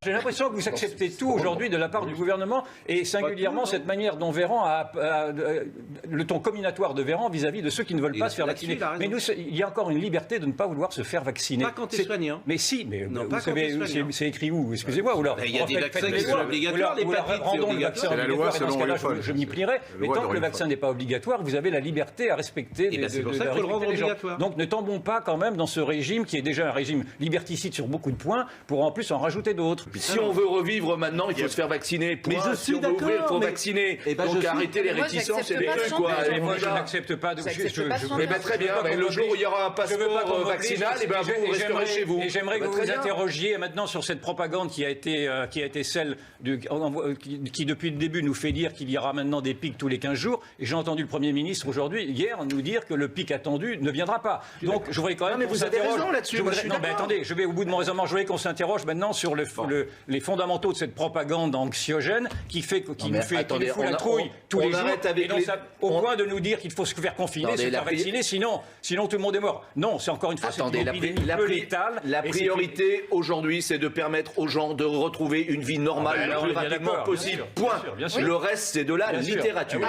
J'ai l'impression que vous acceptez tout aujourd'hui de la part du gouvernement et singulièrement cette manière dont Véran le ton comminatoire de Véran vis-à-vis de ceux qui ne veulent pas se faire vacciner. Mais nous, il y a encore une liberté de ne pas vouloir se faire vacciner. Pas quand tu es soignant. Mais si, mais non, vous savez, c'est écrit où? Excusez-moi. Il y a des vaccins qui sont obligatoires. Rendons le vaccin obligatoire. Dans ce cas-là, je m'y plierai. Mais tant que le vaccin n'est pas obligatoire, vous avez la liberté à respecter. C'est pour ça qu'il faut le rendre obligatoire. Donc ne tombons pas quand même dans ce régime qui est déjà un régime liberticide sur beaucoup de points pour en plus en rajouter d'autres. Si on veut revivre maintenant, il faut se faire vacciner. Mais je suis d'accord. Si on veut ouvrir, il faut vacciner. Donc arrêtez les réticences et les trucs, quoi. Moi, je n'accepte pas de... Très bien. Le jour où il y aura un passeport vaccinal, vous resterez chez vous. Et j'aimerais que vous vous interrogiez maintenant sur cette propagande qui a été celle qui, depuis le début, nous fait dire qu'il y aura maintenant des pics tous les 15 jours. Et j'ai entendu le Premier ministre hier nous dire que le pic attendu ne viendra pas. Donc je voudrais quand même... mais vous avez raison là-dessus. Non, mais attendez, je vais au bout de mon raisonnement. Je voudrais qu'on s'interroge maintenant sur les fondamentaux de cette propagande anxiogène qui nous fout la trouille tous les jours. Au point de nous dire qu'il faut se faire confiner, se faire vacciner, sinon tout le monde est mort. Non, c'est encore une fois cette épidémie peu létale. La priorité aujourd'hui, c'est de permettre aux gens de retrouver une vie normale le plus rapidement possible. Point. Le reste, c'est de la littérature.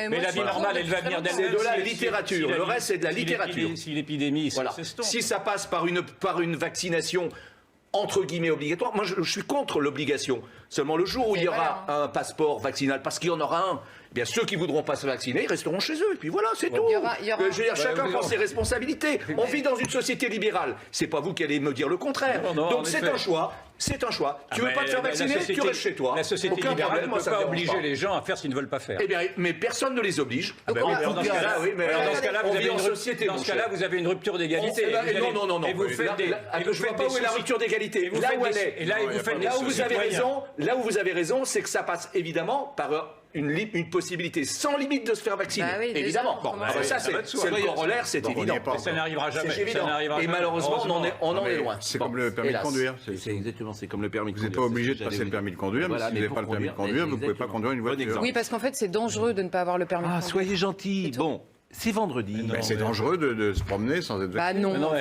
Mais la vie normale, elle va venir d'elle-même. C'est de la littérature. Le reste, c'est de la littérature. Si l'épidémie s'estompe. Si ça passe par une vaccination entre guillemets obligatoire. Moi, je suis contre l'obligation. Seulement le jour où il y aura un passeport vaccinal, parce qu'il y en aura un, eh bien ceux qui voudront pas se vacciner, ils resteront chez eux. Et puis voilà, c'est tout. Je veux dire, chacun prend ses responsabilités. On vit dans une société libérale. C'est pas vous qui allez me dire le contraire. Donc c'est un choix. C'est un choix. Tu veux pas te faire vacciner, tu restes chez toi. La société libérale ne peut pas obliger les gens à faire ce qu'ils ne veulent pas faire. Eh bien, mais personne ne les oblige. Dans ce cas-là, vous avez une rupture d'égalité. Non. Et vous faites des... Je vois pas où est la rupture d'égalité. Là où vous avez raison, c'est que ça passe évidemment par une possibilité sans limite de se faire vacciner. Bah oui, évidemment. Ça, c'est le corollaire, c'est évident. Ça n'arrivera jamais. C'est évident. Et malheureusement, on en est loin. C'est comme le permis de conduire. C'est exactement, c'est comme le permis de conduire. Vous n'êtes pas obligé de passer le permis de conduire, mais si vous n'avez pas le permis de conduire, vous ne pouvez pas conduire une voiture. Oui, parce qu'en fait, c'est dangereux de ne pas avoir le permis de conduire. Soyez gentils. Bon. C'est vendredi. C'est dangereux de se promener sans être vacciné. Bah non.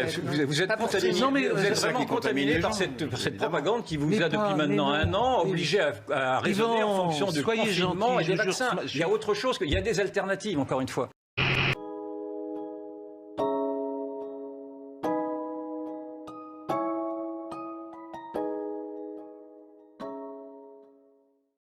Vous êtes contaminé. Non, mais vous êtes vraiment contaminé par cette propagande qui vous a depuis maintenant un an obligé à raisonner en fonction du confinement et des vaccins. Il y a autre chose, il y a des alternatives, encore une fois.